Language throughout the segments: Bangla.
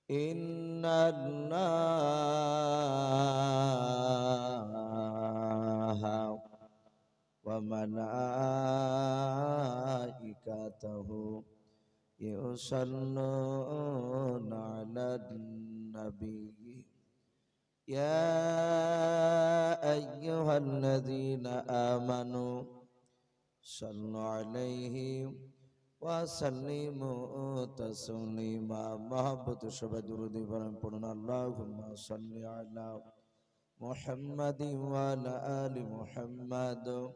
إن الله وملائكته يصلون على النبي يا أيها الذين آمنوا صلوا عليه وسلموا تسليما محبت شبه درود پڑھنا اللهم صل على محمد وعلى آل محمد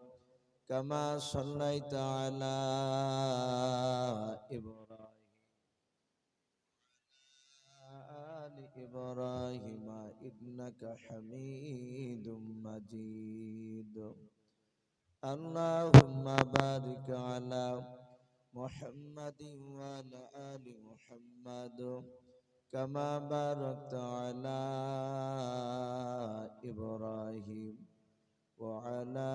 كما صليت على إبراهيم إنك حميد مجيد اللهم بارك على محمد وعلى آل محمد كما باركت على إبراهيم وعلى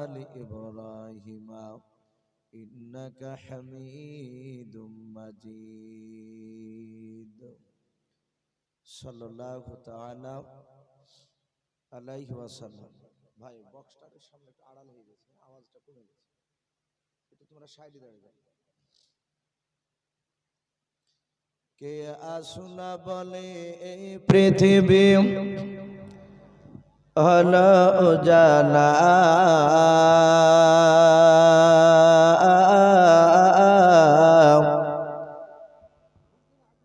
آل إبراهيم إنك حميد مجيد صلى الله تعالى عليه وسلم ভাই বক্সটার সামনে একটু আড়াল হয়ে গেছে আওয়াজটা কমে গেছে একটু তোমরা সাইডে দাঁড়িয়ে যাও কে আসুনা বলে এই পৃথিবী হলো জানা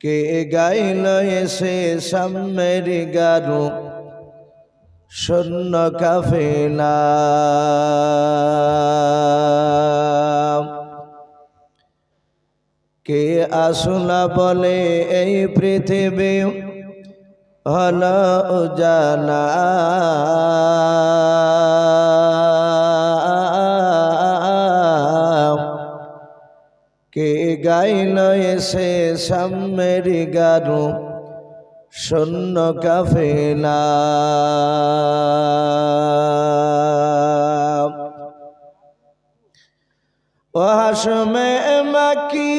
কে গাইল এসে সামের গারু শূন্য কাফেলা কে আসুনা বলে এই পৃথিবী হলো জানা কে গাইল এসে সামের গারু শূন্য কাফেলা ও হাশমে মাকি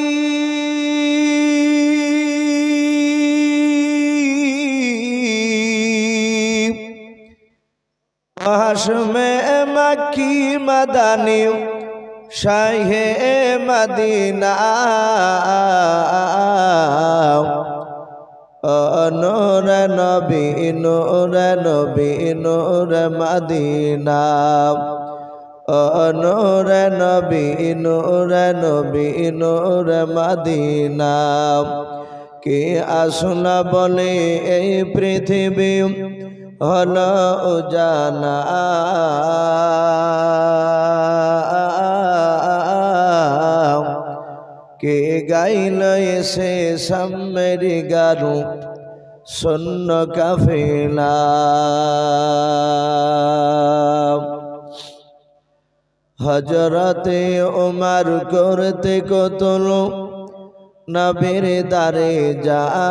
ও হাশমে মাকি মাদানী শাহে মদিনা নূর নবী নূর নবী নূর মদিনা নূর নবী নূর নবী নূর মদিনা কে আসুনা বলে এই পৃথিবী হলো জানা কে গাইল এসে সামের গারু শূন্য কাফেলা হযরতে ওমর করতে কতল নবীর দারে যায়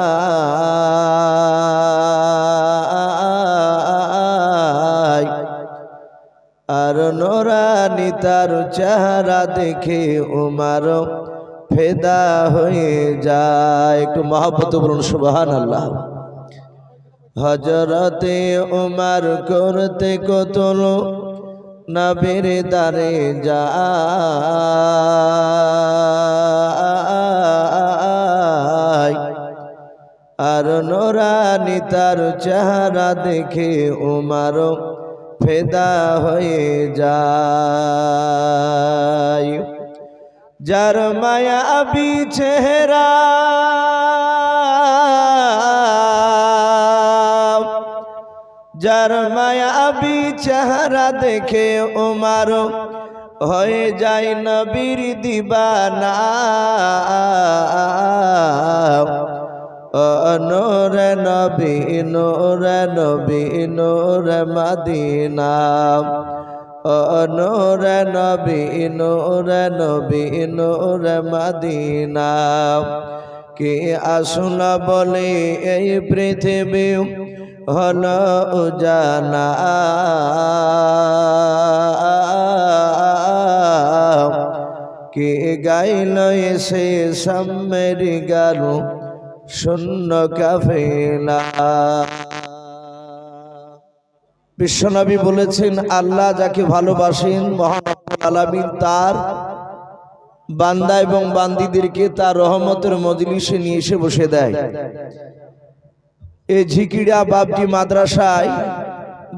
আর নোরানি তার চেহারা দেখে ওমর ফেদা হয়ে যায় একটু মহব্বত বলুন সুবহানাল্লাহ হযরতে ওমর করতে কতল নবীর দারে যায় আর নোরানি তার চেহারা দেখে ওমর ফেদা হয়ে যায় যার মায়াবী চেহারা যার মায়াবী চেহারা দেখে ওমর হয়ে যায় নবীর দিবানা নূর নবী নূর নবী নূর মদিনা নূর নবী নূর নবী নূর মদিনা কে আসুনা বলে এই পৃথিবী হলো জানা কে গাইল এসে সামের গারু শূন্য কাফেলা। বিশ্বনবী বলেছেন, আল্লাহ যাকে ভালোবাসেন মহান রব্বুল আলামিন তার বান্দা এবং বান্দীদেরকে তার রহমতের মজলিসে নিয়ে এসে বসে দেয়। এই ঝিকিড়া বাবজি মাদ্রাসায়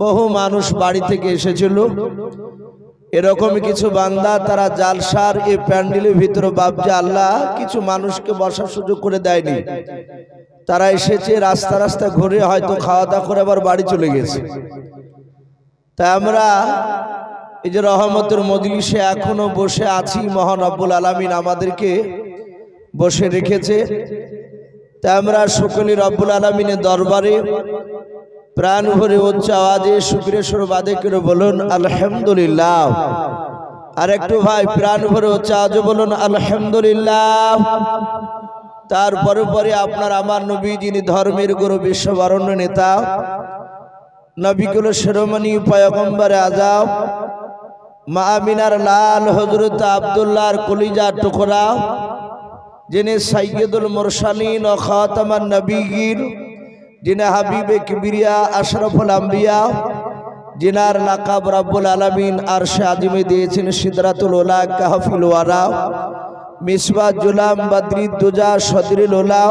বহু মানুষ বাড়ি থেকে এসেছিল। এরকমই কিছু বান্দা তারা জালসার এই প্যান্ডেলের ভিতরে বাবজি আল্লাহ কিছু মানুষকে বসার সুযোগ করে দেয়নি। তারা এসেছে রাস্তা রাস্তা ঘুরে হয়তো খাওয়া দাওয়া করে আবার বাড়ি চলে গেছে। তাই আমরা এই যে রহমতের মজলিসে এখনো বসে আছি, মহান রব্বুল আলামিন আমাদেরকে বসে রেখেছে। তাই আমরা সকলেই রব্বুল আলামিনের দরবারে প্রাণ ভরে উচ্চ আওয়াজে শুকরিয়া স্বরূপ আদায় করে বলুন আলহামদুলিল্লাহ। আর একটু ভাই প্রাণ ভরে উচ্চ আওয়াজে বলুন আলহামদুলিল্লাহ। তারপরে পরে আপনার আমার নবী, যিনি ধর্মের গুরু, বিশ্ববরণ্য নেতা, নবীকুল শিরোমণি পয়গম্বর আযম, মা আমিনার লাল হযরত আব্দুল্লাহর কলিজার টুকরা, যিনি সাইয়্যিদুল মুরসালিন ও খাতামান নবিয়্যিন, যিনি হাবিবে কিবরিয়া আশরাফুল আম্বিয়া, যিনার লাকাব রব্বুল আলামিন আরশে আজিমে দিয়েছেন সিদরাতুল উলা, কাহফিল ওয়ারা, মিসবাহ জুলাম, বদরুদ দুজা, সদরুল উলা,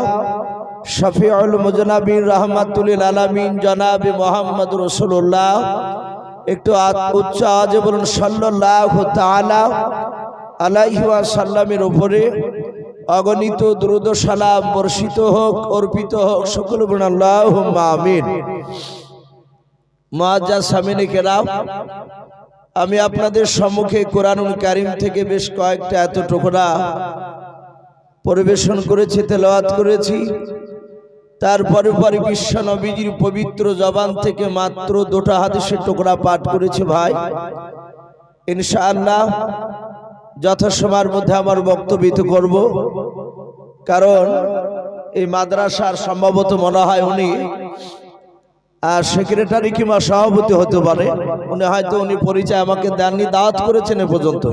শফিউল মুজনাবিন, রাহমাতুল লিল আলামিন, জনাবে মুহাম্মদ রাসূলুল্লাহ। একটু উচ্চ আওয়াজে বলুন সাল্লাল্লাহু তাআলা আলাইহি ওয়াসাল্লামের উপরে অগণিত দুরূদ ও সালাম বর্ষিত হোক, অর্পিত হোক। সকলে বলুন আল্লাহুম্মা আমিন। মুআজ্জাজ সামিনে কেরাম, আমি আপনাদের সম্মুখে কোরআনুল কারীম থেকে বেশ কয়েকটা এত টুকরা পরিবেশন করেছি, তেলাওয়াত করেছি। তারপরে পরে বিশ্ব নবীজির পবিত্র জবান থেকে মাত্র দুটো হাদিসের টুকরা পাঠ করেছি। ভাই ইনশাআল্লাহ যথাসময়ের মধ্যে আমার বক্তব্য করব, কারণ এই মাদ্রাসার সম্ভবত মনে হয় উনি সেক্রেটারি কিংবা সভাপতি হতে পারে। উনি পরিচয় আমাকে দেননি, দাওয়াত করেছেন এ পর্যন্ত।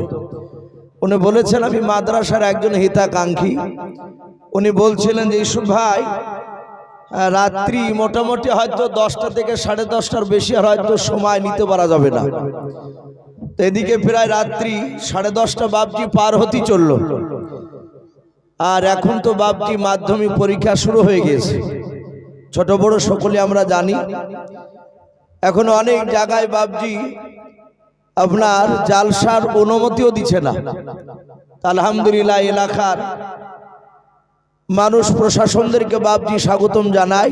উনি বলেছেন আমি মাদ্রাসার একজন হিতাকাঙ্ক্ষী। উনি বলছিলেন যে ইউসুফ ভাই, রাত্রি মোটামুটি হয়তো 10টা থেকে 10:30টার বেশি আর হয়তো সময় নিতে পারা যাবে না। তো এদিকে প্রায় রাত্রি 10:30টা বাবজি পার হতে চলল। আর এখন তো বাবজি মাধ্যমিক পরীক্ষা শুরু হয়ে গেছে, ছোট বড় সকলে আমরা জানি। এখন অনেক জায়গায় বাবজি আপনার জালসার অনুমতিও দিচ্ছে না। আলহামদুলিল্লাহ এলাকার মানুষ প্রশাসনদেরকে বাবজি স্বাগতম জানায়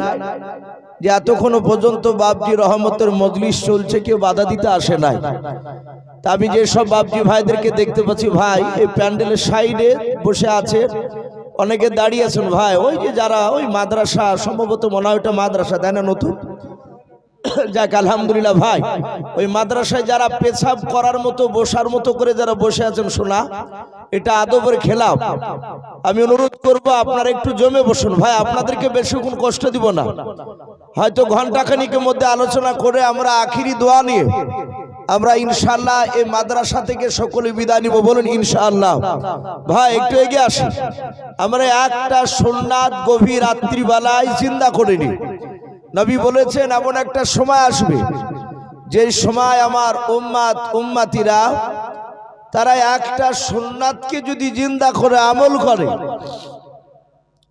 যে এতক্ষণ পর্যন্ত বাবজি রহমতের মজলিস চলছে, কেউ বাধা দিতে আসে নাই। তা আমি যেসব বাবজি ভাইদেরকে দেখতে পাচ্ছি, ভাই এই প্যান্ডেলের সাইডে বসে আছে, অনেকে দাঁড়িয়ে আছেন। ভাই ওই যে যারা ওই মাদ্রাসা, সম্ভবত মনে হয় ওটা মাদ্রাসা, তাই না? নতুন যাক আলহামদুলিল্লাহ। ভাই ওই মাদ্রাসায় যারা পেশাব করার মতো, বসার মতো করে যারা বসে আছেন, শোনা এটা আদবের খেলাফ। আমি অনুরোধ করব আপনারা একটু জমে বসুন। ভাই আপনাদেরকে বেশিক্ষণ কষ্ট দিব না, হয়তো ঘন্টাখানিকের মধ্যে আলোচনা করে আমরা আখিরি দোয়া নিয়ে আমরা ইনশাআল্লাহ এই মাদ্রাসা থেকে সকলে বিদায় নিব। বলুন ইনশাআল্লাহ। ভাই একটু এগিয়ে আসি। আমরা একটা সুন্নাত গভীর রাত্রিবেলায় জিন্দা করিনি। নবী বলেছেন এমন একটা সময় আসবে যে সময় আমার উম্মাতিরা তারা একটা সুন্নাতকে যদি জিন্দা করে আমল করে,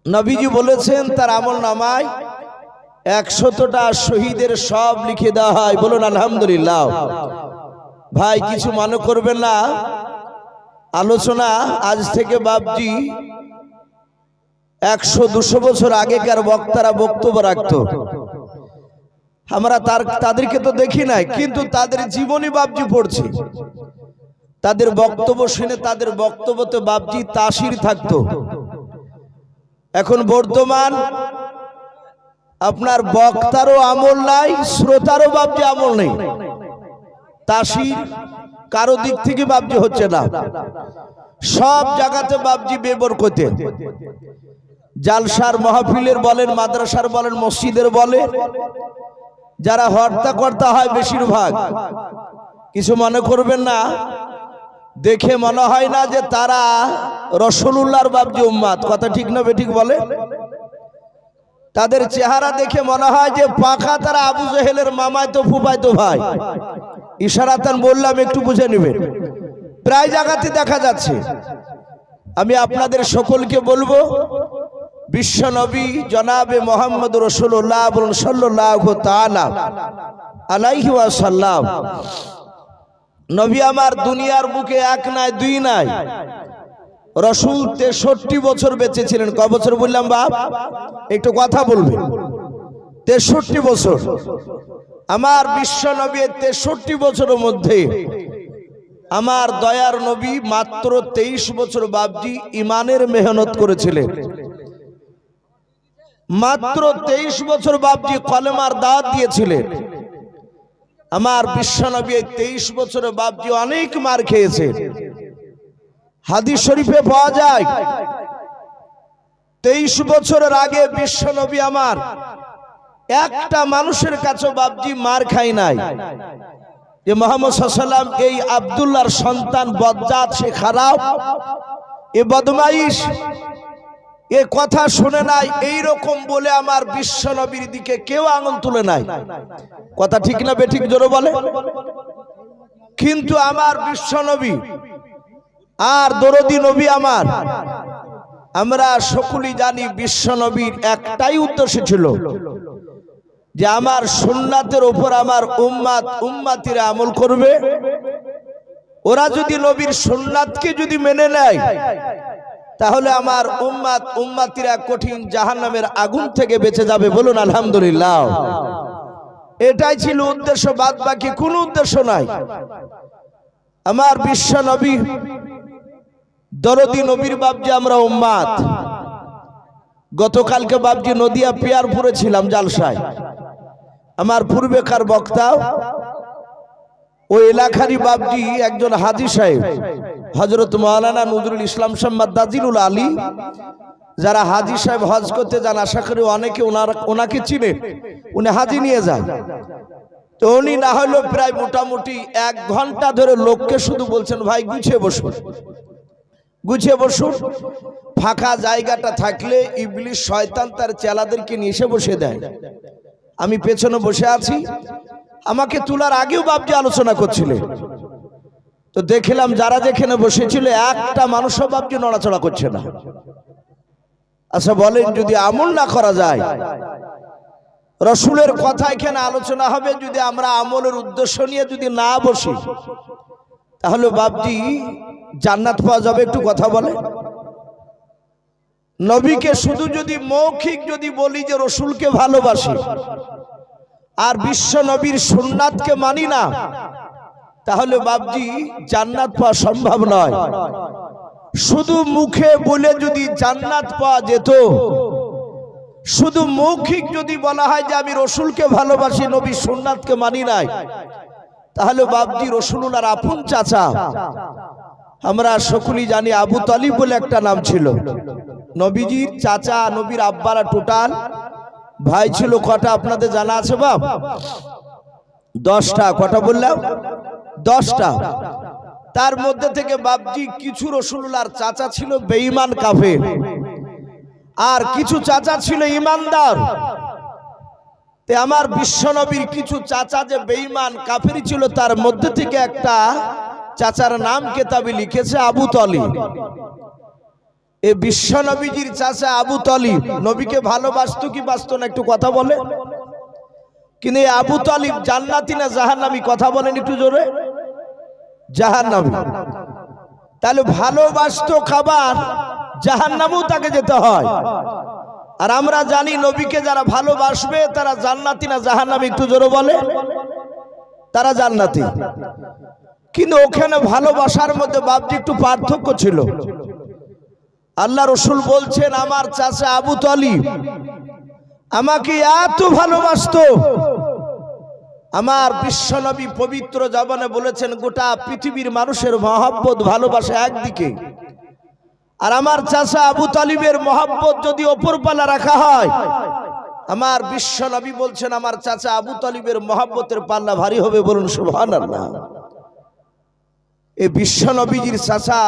নবীজি বলেছেন তার আমল নামায় 100টা শহীদের সব লিখে দেওয়া হয়। বলুন আলহামদুলিল্লাহ। ভাই কিছু মনে করবেন না, আলোচনা আজ থেকে বাবজি 100-200 বছর আগেকার বক্তারা বক্তব্য রাখতো। আমরা তাদেরকে তো দেখি নাই, কিন্তু তাদের জীবনী বাবজি পড়ছি। তাদের বক্তব্য শুনে তাদের বক্তব্যতে বাবজি তাসির থাকতো। এখন বর্তমান আপনার বক্তারও আমল নাই, শ্রোতারও বাবজি আমল নেই। তাসির কারো দিক থেকে বাবজি হচ্ছে না। সব জায়গাতে বাবজি বেবরকতে, জালসার মাহফিলের বলেন, মাদ্রাসার বলেন, মসজিদের বলেন, যারা হর্তা হয় বেশিরভাগ, কিছু মনে করবেন না, দেখে মনে হয় না যে তারা রাসূলুল্লাহর বাবজি উম্মত। কথা ঠিক না বেঠিক বলে? তাদের চেহারা দেখে মনে হয় যে পাকা তারা আবু জেহেলের মামাতো ফুফাতো ভাই। ইশারাতান বললাম, একটু বুঝে নেবেন। প্রায় জায়গাতে দেখা যাচ্ছে। আমি আপনাদের সকলকে বলবো, বিশ্ব নবী জনাবে মোহাম্মদ রাসূলুল্লাহ বলুন সাল্লাল্লাহু তাআলা আলাইহি ওয়াসাল্লাম, নবী আমার দুনিয়ার বুকে এক নাই দুই নাই, রাসূল 63 বছর বেঁচে ছিলেন। কয় বছর বললাম বাপ? একটু কথা বলবেন। 63 বছর। আমার বিশ্ব নবী 63 বছরের মধ্যে আমার দয়ার নবী মাত্র 23 বছর বাপজি ইমানের মেহনত করেছিলেন। মাত্র 23 বছর বাপজি কলেমার দাওয়াত দিয়েছিলেন। আমার বিশ্ব নবী 23 বছরের বাপজি অনেক মার খেয়েছে। হাদিস শরীফে পাওয়া যায় 23 বছরের আগে বিশ্ব নবী আমার একটা মানুষের কাছে বাপজি মার খাই নাই। যে মুহাম্মদ সাল্লাল্লাহু আলাইহি ওয়াসাল্লাম এই আব্দুল্লাহর সন্তান বজ্জাত, সে খারাপ, এ বদমাইশ, এ কথা শুনে নাই, এইরকম বলে আমার বিশ্ব নবীর দিকে কেউ আঙুল তুলে নাই। কথা ঠিক না বেঠিক জোরে বলে? কিন্তু আমার বিশ্ব নবী আর দরদি নবী আমার, আমরা সকলেই জানি বিশ্ব নবীর একটাই উদ্দেশ্য ছিল যে আমার সুন্নাতের উপর আমার উম্মাতিরা আমল করবে। ওরা যদি নবীর সুন্নাতকে যদি মেনে নেয়, তাহলে আমার উম্মাতিরা কঠিন জাহান্নামের আগুন থেকে বেঁচে যাবে। বলুন আলহামদুলিল্লাহ। এটাই ছিল উদ্দেশ্য, বাদ বাকি কোনো উদ্দেশ্য নাই। আমার বিশ্ব নবী দরদি নবীর বাপজি আমরা উম্মাত। গতকালকে বাপজি নদিয়া পিয়ারপুরে ছিলাম জালসায়। আমার পূর্বেকার বক্তা ওই এলাকারই বাপজি একজন হাজী সাহেব, হযরত মাওলানা নজরুল ইসলাম সাহেব দাজিলুল আলী, যারা হাজী সাহেব হজ করতে যান, আশা করি অনেকে ওনাকে চিনে, উনি হাজী নিয়ে যান। তো উনি না হলেও প্রায় মোটামুটি 1 ঘন্টা ধরে লোককে শুধু বলছেন, ভাই গুছিয়ে বসুন, গুছিয়ে বসুন। ফাঁকা জায়গাটা থাকলে ইবলিস শয়তান তার চেলাদেরকে নিয়ে এসে বসে দেয়। আমি পেছনে বসে আছি, আমাকে তোলার আগেও বাপজি আলোচনা করছিলেন। তো দেখলাম যারা যেখানে বসেছিল একটা মানুষও বাপজি নড়াচড়া করছে না। আচ্ছা বলেন, যদি আমল না করা যায়, রাসূলের কথা এখানে আলোচনা হবে, যদি আমরা আমলের উদ্দেশ্য নিয়ে যদি না বসি, তাহলে বাপজি জান্নাত পাওয়া যাবে? একটু কথা বলে। নবীকে শুধু যদি মৌখিক যদি বলি যে রাসূলকে ভালোবাসি আর বিশ্ব নবীর সুন্নাতকে মানি না, তাহলে বাপজি জান্নাত পাওয়া সম্ভব নয়। শুধু মুখে বলে যদি জান্নাত পাওয়া যেত, শুধু মৌখিক যদি বলা হয় যে আমি রাসূলকে ভালোবাসি, নবীর সুন্নাতকে মানি নাই, তাহলে বাপজি রাসূলুল্লাহর আপন চাচা, আমরা সকলেই জানি আবু তালিব বলে একটা নাম ছিল। নবীজির চাচা, নবীর আব্বারা টোটাল ভাই ছিল কটা আপনাদের জানা আছে বাপ? 10টা। কটা বললাম? 10টা। তার মধ্যে থেকে বাপজি কিছু রাসূলুল্লাহর চাচা ছিল বেঈমান কাফের, আর কিছু চাচা ছিল ইমানদার। তে আমার বিশ্ব নবীর কিছু চাচা যে বেঈমান কাফের ছিল, তার মধ্যে থেকে একটা চাচার নাম কেতাবে লিখেছে আবু তালিব। এই বিশ্ব নবীজির চাচা আবু তালিব নবীকে ভালোবাসতো কি বাসতো না? একটু কথা বলে। কিন্তু এই আবু তালিব জান্নাতি না জাহান্নামী? কথা বলেন একটু জোরে। জাহান্নামী। তাহলে ভালোবাসতো খাবার, জাহান্নামেও তাকে যেতে হয়। আর আমরা জানি নবীকে যারা ভালোবাসবে তারা জান্নাতি না জাহান্নামী? একটু জোরে বলে। তারা জান্নাতি। কিন্তু ওখানে ভালোবাসার মধ্যে বাপজি একটু পার্থক্য ছিল। আল্লাহ রসুল বলছেন, আমার চাচা আবু তালিব আমাকে এত ভালোবাসতো, আমার বিশ্ব নবী পবিত্র জবানে বলেছেন গোটা পৃথিবীর মানুষের মহব্বত ভালোবাসা একদিকে, আর আমার চাচা আবু তালিবের মহব্বত যদি ওপর পালা রাখা হয়, আমার বিশ্ব নবী বলছেন আমার চাচা আবু তালিবের মহব্বতের পাল্লা ভারী হবে। বলুন সুবহানাল্লাহ। এই বিশ্ব নবীজির চাচা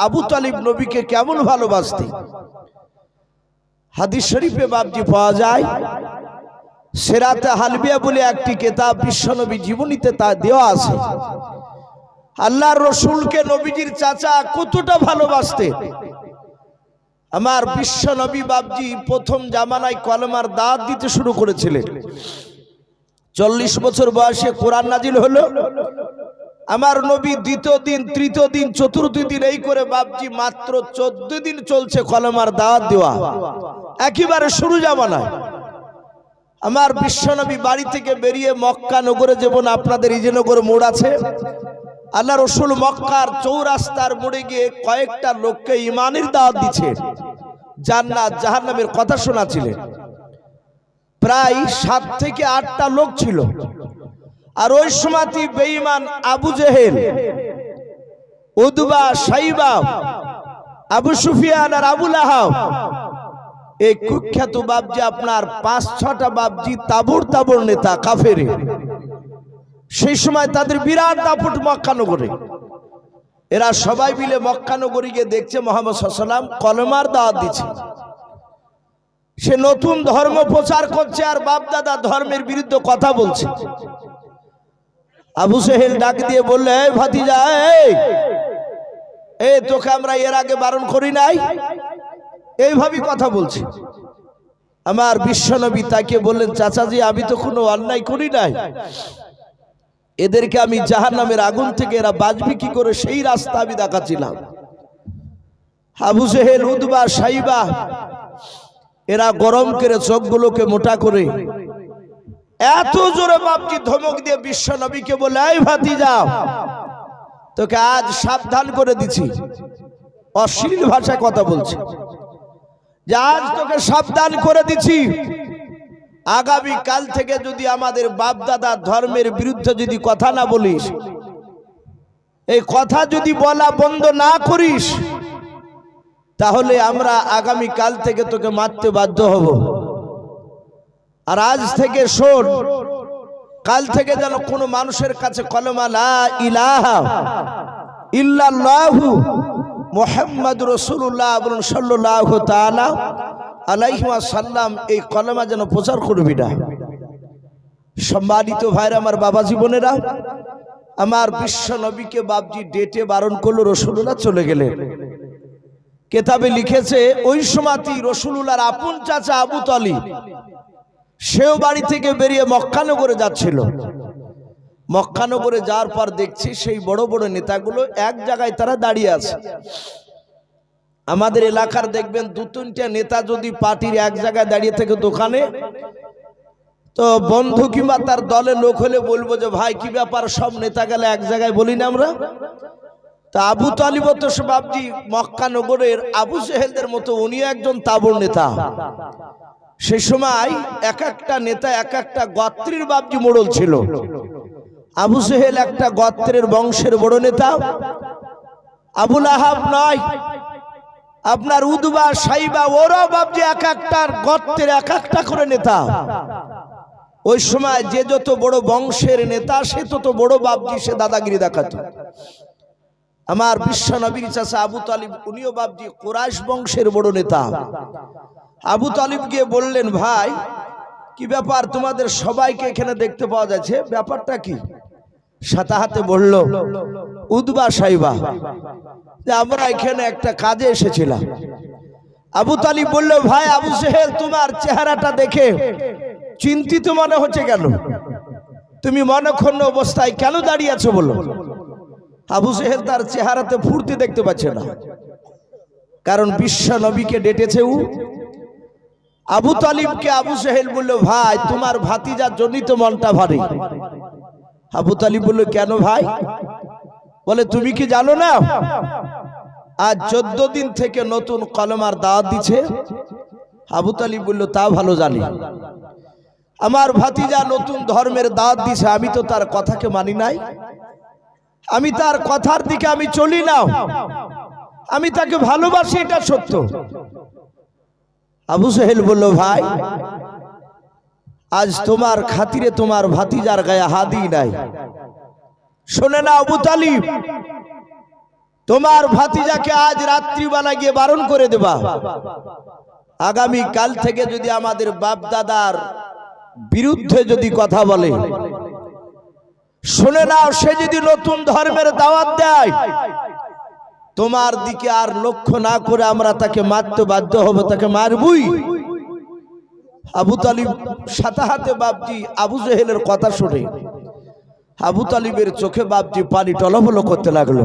আবু তালিব নবীকে কেমন ভালোবাসতেন। হাদিস শরীফে বাবজি পাওয়া যায়, সিরাতে হালবিয়া বলে একটি কিতাব বিশ্বনবী জীবনীতে তা দেওয়া আছে। আল্লাহর রসুলকে নবীজির চাচা কতটা ভালোবাসতেন। আমার বিশ্বনবী বাবজি প্রথম জামানায় কলেমার দাওয়াত দিতে শুরু করেছিলেন। 40 বছর বয়সে কোরআন নাজিল হলো। আমার নবী দ্বিতীয় দিন, তৃতীয় দিন, চতুর্থ দিন এই করে বাবজি মাত্র 14 দিন চলছে কলেমার দাওয়াত দেওয়া, একেবারে শুরু জামানায়। আমার বিশ্বনবী বাড়ি থেকে বেরিয়ে মক্কা নগরে, যেমন আপনাদের ইজেনগর মোড় আছে, আল্লাহ রসুল মক্কার চৌরাস্তার মোড়ে গিয়ে কয়েকটা লোককে ইমানের দাওয়াত দিচ্ছে, জান্নাত জাহান্নামের কথা শোনাচ্ছিলেন। প্রায় 7 থেকে 8টা লোক ছিল। আর ওই সময়টি বেঈমান আবু জেহেল, উদবা, সাইবা, আবু সুফিয়ান আর আবু লাহাব, এই কুখ্যাত বাবজি আপনার 5-6টা বাবজি তাবুর তাবুর নেতা কাফের। সেই সময় তাদের বিরাট দাপট মক্কা নগরে। এরা সবাই মিলে মক্কা নগরে গিয়ে দেখছে মুহাম্মদ সাল্লাল্লাহু আলাইহি ওয়াসাল্লাম কলেমার দাওয়াত দিচ্ছে। সে নতুন ধর্ম প্রচার করছে আর বাপ দাদা ধর্মের বিরুদ্ধে কথা বলছে। আবু জেহেল ডাক দিয়ে বললে, এই ভাতিজা, এই তোকে আমরা এর আগে বারণ করি নাই? এইভাবে কথা বলছে। আমার বিশ্বনবী তাকে বললেন, চাচাজি আমি তো কোনো অন্যায় করি নাই, এদেরকে আমি জাহান্নামের আগুন থেকে এরা বাঁচবে কি করে সেই রাস্তা আমি দেখাচ্ছিলাম। আবু জেহেল, উদবা, সাইবা এরা গরম করে চোখগুলোকে মোটা করে এত জোরে বাপজি ধমক দিয়ে বিশ্বনবীকে বলে, এই ভাতিজা তোকে আজ সাবধান করে দিছি। অশ্লীল ভাষায় কথা বলছে যে আজ তোকে সাবধান করে দিছি, আগামী কাল থেকে যদি আমাদের বাপ দাদা ধর্মের বিরুদ্ধে যদি কথা না বলিস, এই কথা যদি বলা বন্ধ না করিস, তাহলে আমরা আগামী কাল থেকে তোকে মারতে বাধ্য হব। আর আজ থেকে শোন, কাল থেকে যেন কোনো মানুষের কাছে কলেমা লা ইলাহা ইল্লাল্লাহু মুহাম্মাদুর রাসূলুল্লাহ বলুন সাল্লাল্লাহু তাআলা আলাইহি ওয়াসাল্লাম, এই কলেমা যেন প্রচার করবি না। সম্মানিত ভাইরা, আমার বাবা জীবনেরা, আমার বিশ্ব নবীকে বাপজি ডেটে বারণ করলো, রাসূলুল্লাহ চলে গেলেন। কেতাবে লিখেছে ওই সময়টি রাসূলুল্লাহর আপন চাচা আবু তালিব, সেও বাড়ি থেকে বেরিয়ে মক্কা নগরে যাচ্ছিল। মক্কা নগরে যাওয়ার পর দেখছি সেই বড় বড় নেতাগুলো এক জায়গায় তারা দাঁড়িয়ে আছে। আমাদের এলাকার দেখবেন 2-3টা নেতা যদি পার্টির এক জায়গায় দাঁড়িয়ে থেকে দোকানে, তো বন্ধু কিংবা তার দলের লোক হলে বলবো যে ভাই কি ব্যাপার, সব নেতা গেলে এক জায়গায় বলি না আমরা। তা আবু তালিব তো বাবজি মক্কা নগরের আবু জেহেলদের মতো উনিও একজন তাবুর নেতা। সেই সময় এক একটা নেতা এক একটা গোত্রের বাবজি মোড়ল ছিল। আবু জেহেল একটা গোত্রের বংশের বড় নেতা। আবু লাহাব নয়, আপনার উদবা, সাইবা ওরা বাবজি এক একটা গোত্রের এক একটা করে নেতা। ওই সময় যে যত বড় বংশের নেতা সে তত বড় বাবজি সে দাদাগিরি দেখাতো। আমার বিশ্ব নবীর চাচা আবু তালিব, উনিও বাবজি কুরাইশ বংশের বড় নেতা। আবু তালিব গিয়ে বললেন, ভাই কি ব্যাপার, তোমাদের সবাইকে এখানে দেখতে পাওয়া যাচ্ছে, ব্যাপারটা কি? সাথে হাতে বলল উদবা, সাইবা, যে আমরা এখানে একটা কাজে এসেছিলাম। আবু তালিব বলল, ভাই আবু জেহেল, তোমার চেহারাটা দেখে চিন্তিত মনে হচ্ছে কেন? তুমি মনক্ষুণ্ণ অবস্থায় কেন দাঁড়িয়ে আছো বলো? আবু জেহেল তার চেহারাতে ফুর্তি দেখতে পাচ্ছে না, কারণ বিশ্ব নবীকে ডেটেছে ও। আবু তালিবকে আবু জেহেল বলল, ভাই তোমার ভাতিজার জন্যই তো মনটা ভারী। আবু তালিব বলল, কেন ভাই? বলে, তুমি কি জানো না আজ 14 দিন থেকে নতুন কলেমার দাওয়াত দিচ্ছে? আবু তালিব বলল, তা ভালো জানি। আমার ভাতিজা নতুন ধর্মের দাওয়াত দিছে, আমি তো তার কথাকে মানি নাই, আমি তার কথার দিকে আমি চলি না, আমি তাকে ভালোবাসি, এটা সত্য। আবু জেহেল বলল, ভাই আজ তোমার খাতিরে তোমার ভাতিজার গায়ে হাতই নাই। শোনে না আবু তালিব, তোমার ভাতিজাকে আজ রাত্রিবেলা গিয়ে বারণ করে দেবা, আগামী কাল থেকে যদি আমাদের বাপ দাদার বিরুদ্ধে যদি কথা বলে, শুনে নাও, সে যদি নতুন ধর্মের দাওয়াত দেয়, তোমার দিকে আর লক্ষ্য না করে আমরা তাকে মারতে বাধ্য হব, তাকে মারবই। আবু তালিব সাথে হাতে বাপজি আবু জেহেলের কথা শুনে আবু তালিবের চোখে বাপজি পানি টলমল করতে লাগলো।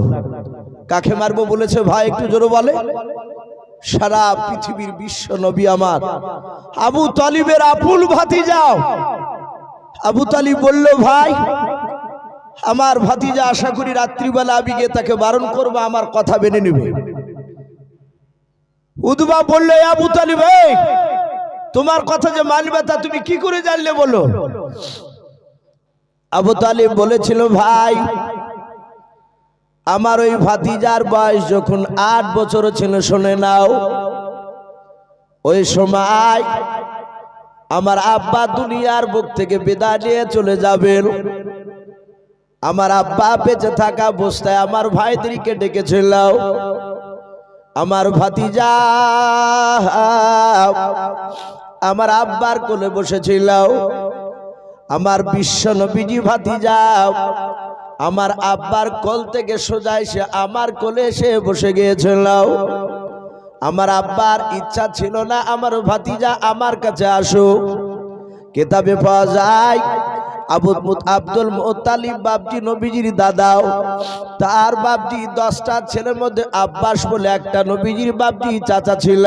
কাকে মারবো বলেছে ভাই, একটু জোরে বলে। সারা পৃথিবীর বিশ্ব নবী আমার আবু তালিবের আপুল ভাতিজা। আবু তালিব বলল, ভাই আমার ভাতিজা, আশা করি রাত্রিবেলা আমি গিয়ে তাকে বারণ করবো, আমার কথা মেনে নেবে। উদবা বলল, আবু তালিব, তোমার কথা যে মানবে তা তুমি কি করে জানলে বলো? আবু তালিব বলেছিল, ভাই আমার ওই ভাতিজার বয়স যখন 8 বছর ছিল, শুনে নাও, ওই সময় আমার আব্বা দুনিয়ার বুক থেকে বিদায় নিয়ে চলে যাবেন। আমার আব্বা বেঁচে থাকা অবস্থায় আমার ভাইদেরকে ডেকেছিল, আমার ভাতিজা আমার আব্বার কোলে বসেছিল। আমার বিশ্ব নবীজি ভাতিজা আমার আব্বার কোল থেকে সোজা এসে আমার কোলে এসে বসে গিয়েছিল। আমার আব্বার ইচ্ছা ছিল না আমার ভাতিজা আমার কাছে আসুক। কিতাবে পাওয়া যায় আব্দুল মুত্তালিব বাপজি নবীজির দাদাও, তার বাপজি 10টা ছেলের মধ্যে আব্বাস বলে একটা নবীজির বাপজি চাচা ছিল।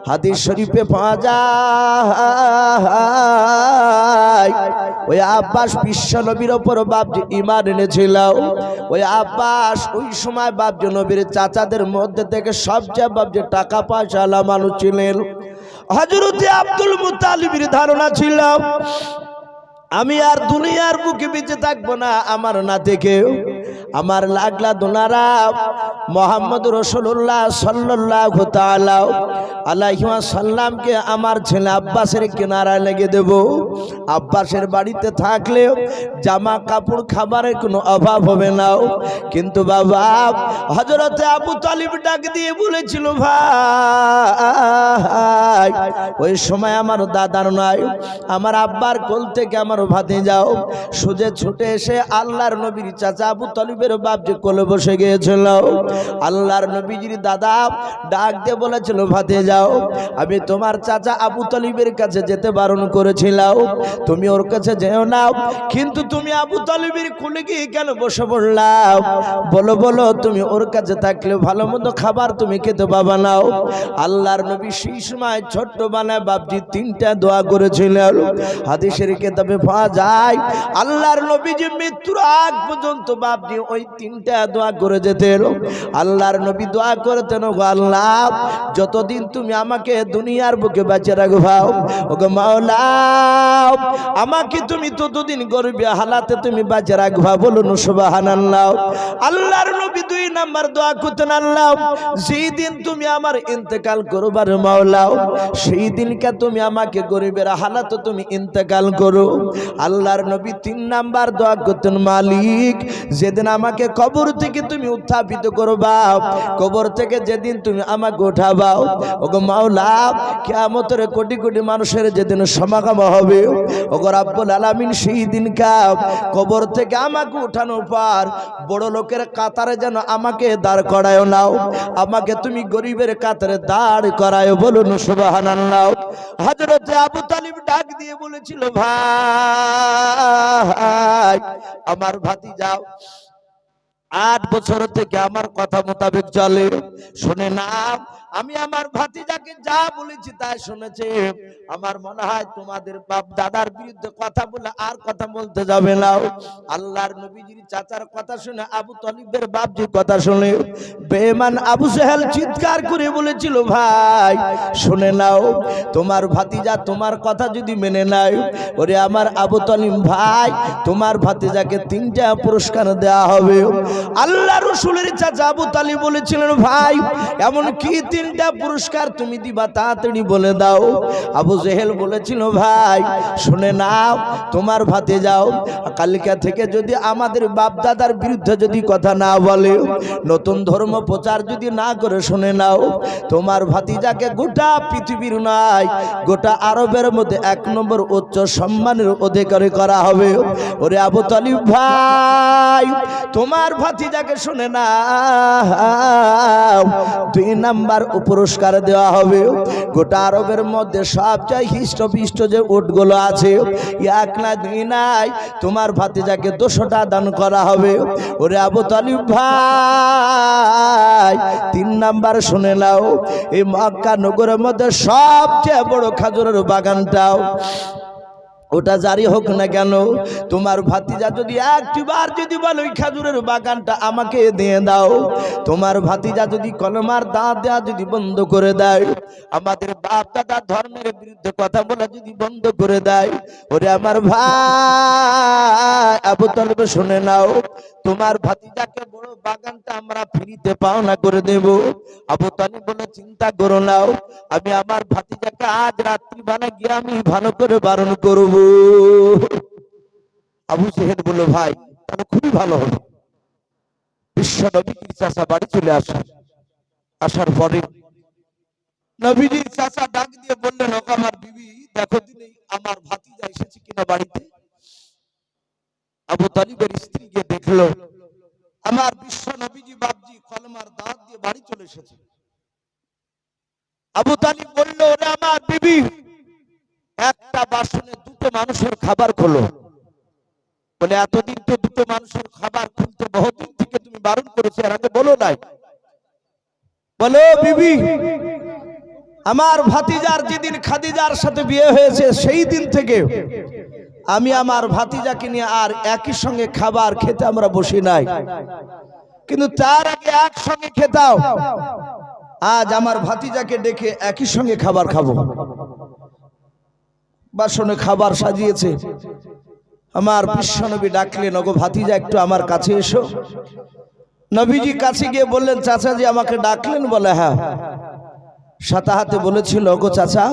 হাদিস শরীফে পাওয়া যায় ওই আব্বাস বিশ্ব নবীর ওপর বাপজি ঈমান এনেছিল। ওই আব্বাস ওই সময় বাপজি নবীর চাচাদের মধ্যে থেকে সবচেয়ে বাপজি টাকা পয়সাওয়ালা মানুষ ছিলেন। হযরতে আব্দুল মুত্তালিবের ধারণা ছিল, আমি আর দুনিয়ার বুকে বেঁচে থাকবো না, আমার না থেকে আমার লাগলা দোনারা মুহাম্মদ রাসূলুল্লাহ সাল্লাল্লাহু তাআলা আলাইহি ওয়াসাল্লামকে আমার ছেলে আব্বাসের কিনারায় লেগে দেব। আব্বাসের বাড়িতে থাকলে জামা কাপড় খাবারের কোনো অভাব হবে না। কিন্তু বাবা হযরতে আবু তালিব ডাক দিয়ে বলেছিল, ভাই ওই সময় আমার দাদার নাই, আমার আব্বার কোল থেকে আমার ভাতে যাও সোজা ছুটে এসে আল্লাহর নবীর চাচা আবু তালিবের বাপ যে কোলে বসে গিয়েছিল। আল্লাহর নবীজির দাদা ডাক দিয়ে বলেছিল, ভাতে যাও, আমি তোমার চাচা আবু তালিবের কাছে যেতে বারণ করেছিলাম, তুমি ওর কাছে যেও না, কিন্তু তুমি আবু তালিবের কোলে গিয়ে কেন বসে পড়লাম? বলো বলো, তুমি ওর কাছে থাকলে ভালো মন্দ খাবার তুমি খেতে পাবা না। আল্লাহর নবী সেই সময় ছোট্ট বানায় বাপজি 3টা দোয়া করেছিলেন। হাদিসের কিতাবে পাওয়া যায় আল্লাহর নবীজি মৃত্যুর আগ পর্যন্ত বাপজি ওই 3টা দোয়া করে যেতেন। আল্লাহর নবী দোয়া করতেন, ওগো আল্লাহ, যতদিন তুমি আমাকে দুনিয়ার বুকে বেঁচে রাখবা, ওগো মাওলা, আমাকে তুমি ততদিন গরিবে হালাতে তুমি বেঁচে রাখবা। বলুন সুবহানাল্লাহ। আল্লাহর নবী 2 নাম্বার দোয়া করতেন, আল্লাহ, যেই দিন তুমি আমার ইন্তেকাল করবার মাওলা, সেই দিনকে তুমি আমাকে গরিবের হালাতে তুমি ইন্তেকাল করো। আল্লাহর নবী 3 নাম্বার দোয়া করতেন, মালিক, যেদিন আমাকে কবর থেকে তুমি উত্থাপিত করবা, কবর থেকে যেদিন তুমি আমাকে উঠাবা, ওগো মাওলা, কিয়ামতের কোটি কোটি মানুষের যেদিন সমাগম হবে, ওগো রব্বুল আলামিন, সেই দিনকা কবর থেকে আমাকে উঠানোর পর বড় লোকের কাতারে যেন আমাকে দাঁড় করায় নাও, আমাকে তুমি গরিবের কাতারে দাঁড় করায়। বলুন সুবহানাল্লাহ। হযরত আবু তালিব ডাক দিয়ে বলেছিল, ভাই আমার ভাতিজা 8 বছর থেকে আমার কথা মোতাবেক চলে, শুনে না, আমি আমার ভাতিজাকে যা বলেছি তাই শুনেছে। আমার মনে হয় তোমাদের বাপ দাদার বিরুদ্ধে কথা বলে আর কথা বলতে যাবে না। আল্লাহর নবীজির চাচার কথা শুনে আবু তালিবের বাপজির কথা শুনে বেঈমান আবু জেহেল চিৎকার করে বলেছিল, ভাই শুনে নাও, তোমার ভাতিজা তোমার কথা যদি মেনে নেয়, ওরে আমার আবু তালিব ভাই, তোমার ভাতিজাকে 3টা পুরস্কার দেওয়া হবে। আল্লাহ রাসূলের চাচা আবু তালিব বলেছিলেন, ভাই এমন কি 3 তিনটা পুরস্কার তুমি দিবা, তাড়াতাড়ি বলে দাও। আবু জেহেল বলেছিল, ভাই শুনে নাও, তোমার ভাতে যাও, কালকা থেকে যদি আমাদের বাপ দাদার বিরুদ্ধে যদি কথা না বলে, নতুন ধর্ম প্রচার যদি না করে, শুনে নাও, তোমার ভাতিজাকে গোটা পৃথিবীর নয়, গোটা আরবের মধ্যে 1 নম্বর উচ্চ সম্মানের অধিকারী করা হবে। ওরে আবু তালিব ভাই, তোমার ভাতিজাকে শুনে না, 2 নাম্বার পুরস্কার দেওয়া হবে। গোটা আরবের মধ্যে সবচেয়ে হিষ্টপিষ্ট যে উটগুলো আছে, 1 না 2 নাই, তোমার ভাতিজাকে 200টা দান করা হবে। ওরে আবু তালিব ভাই, 3 নাম্বার শুনে নাও, এই মক্কা নগরের মধ্যে সবচেয়ে বড় খেজুরের বাগানটাও ওটা জারি হোক না কেন, তোমার ভাতিজা যদি একটিবার যদি বলে ওই খেজুরের বাগানটা আমাকে দিয়ে দাও, তোমার ভাতিজা যদি কলমার দাঁত দেওয়া যদি বন্ধ করে দেয়, আমাদের বাপ দাদা ধর্মের বিরুদ্ধে কথা বলা যদি বন্ধ করে দেয়, ওরে আমার ভাই আবু তালেব শুনে নাও, তোমার ভাতিজাকে বড় বাগানটা আমরা ফ্রিতে পাওনা করে দেব। আবু তালেব বলে, চিন্তা করো নাও, আমি আমার ভাতিজাকে আজ রাত্রি বেলা গিয়ে আমি ভালো করে বারণ করব। আবু জেহেল বলল, ভাই তাহলে খুবই ভালো হবে। বিশ্ব নবীর চাচা বাড়ি চলে আসার পরে নবীজির চাচা ডাক দিয়ে বললেন, ও আমার বিবি, দেখো দিনে আমার ভাতিজা এসেছে কিনা বাড়িতে। আবু তালিবের স্ত্রী গিয়ে দেখলো আমার বিশ্ব নবীজি বাপজি কলমার দাঁত দিয়ে বাড়ি চলে এসেছে। আবু তালিব বলল, ওরে আমার বিবি, একটা বাসনে 2টো মানুষের খাবার খোলো। বলে, এতদিন তো 2টো মানুষের খাবার খুলতে বহুদিন থেকে তুমি বারণ করেছো, আর আগে বলো নাই। বলো বিবি, আমার ভাতিজার যেদিন খাদিজার সাথে বিয়ে হয়েছে সেই দিন থেকে আমি আমার ভাতিজাকে নিয়ে আর একই সঙ্গে খাবার খেতে আমরা বসি নাই, কিন্তু তার আগে একসঙ্গে খেতাম। আজ আমার ভাতিজাকে ডেকে একই সঙ্গে খাবার খাবো। বাসনে খাবার সাজিয়েছে। আমার বিশ্বনবী ডাকলেন, ওগো ভাতিজা একটু আমার কাছে এসো। নবীজি কাছে গিয়ে বললেন, চাচাজি আমাকে ডাকলেন? বলে, হ্যাঁ। সাথে হাতে বলেছিল, ওগো চাচা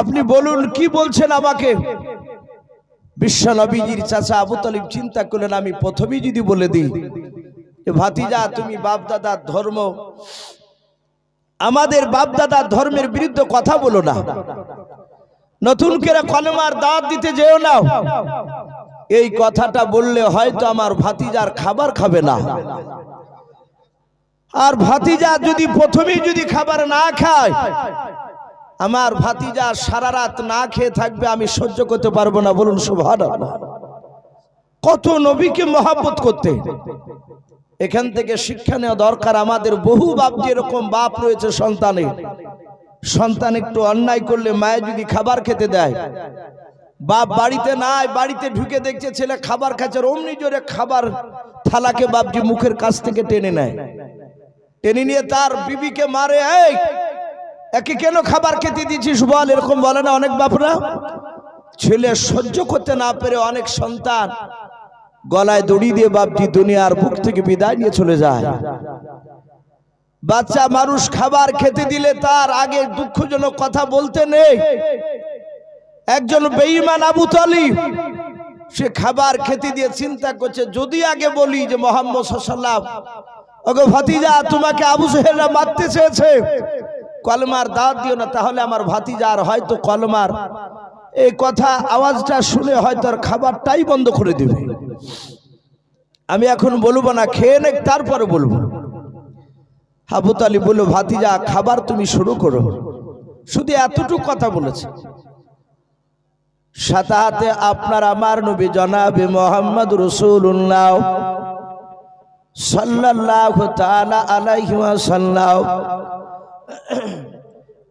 আপনি বলুন কি বলছেন আমাকে। বিশ্ব নবীজির চাচা আবু তালিব চিন্তা করলেন, আমি প্রথমেই যদি বলে দিই, ভাতিজা তুমি বাপদাদার ধর্ম, আমাদের বাপদাদার ধর্মের বিরুদ্ধে কথা বলো না, নতুন করে কলমার দাওয়াত দিতে যেও না, এই কথাটা বললে হয়তো আমার ভাতিজার খাবার খাবে না। আর ভাতিজা যদি প্রথমেই যদি খাবার না খায়, আমার ভাতিজা সারা রাত না খেয়ে থাকবে, আমি সহ্য করতে পারবো না। বলুন সুবহানাল্লাহ। কত নবীকে মহব্বত করতে। এখান থেকে শিক্ষা নেওয়া দরকার। আমাদের বহু বাপ যেরকম বাপ রয়েছে, সন্তান একটু অন্যায় করলে মায়ে যদি খাবার খেতে দেয়, বাপ বাড়িতে নাই, বাড়িতে ঢুকে দেখছে ছেলে খাবার খাচ্ছে, অমনি জোরে খাবার থালাকে বাপজি মুখের কাছ থেকে টেনে নেয়, টেনে নিয়ে তার বিবিকে মারে, এই একে কেন খাবার খেতে দিচ্ছিস বল, এরকম বলে না অনেক বাপরা। ছেলে সহ্য করতে না পেরে অনেক সন্তান গলায় দড়ি দিয়ে বাপজি দুনিয়ার বুক থেকে বিদায় নিয়ে চলে যায়। বাচ্চা মানুষ খাবার খেতে দিলে তার আগে দুঃখজনক কথা বলতে নেই। একজন বেঈমান আবু তালিব, সে খাবার খেতে দিয়ে চিন্তা করছে, যদি আগে বলি যে মুহাম্মদ সাল্লাল্লাহু আলাইহি ওয়াসাল্লাম, ওগো ভাতিজা তোমাকে আবু জেহেলরা মারতে চেয়েছে, কলমার দাওয়াত দিও না, তাহলে আমার ভাতিজার হয়তো কলমার এই কথা আওয়াজটা শুনে হয়তো আর খাবারটাই বন্ধ করে দিবে। আমি এখন বলবো না, খেয়ে নে তারপরে বলবো। আবু তালিব বলল, ভাতিজা খাবার তুমি শুরু করো। শুধু এতটুকু কথা বলেছে। সাথে হাতে আপনার আমার নবী জনাবে মুহাম্মদ রাসূলুল্লাহ সাল্লাল্লাহু তাআলা আলাইহি ওয়াসাল্লাম,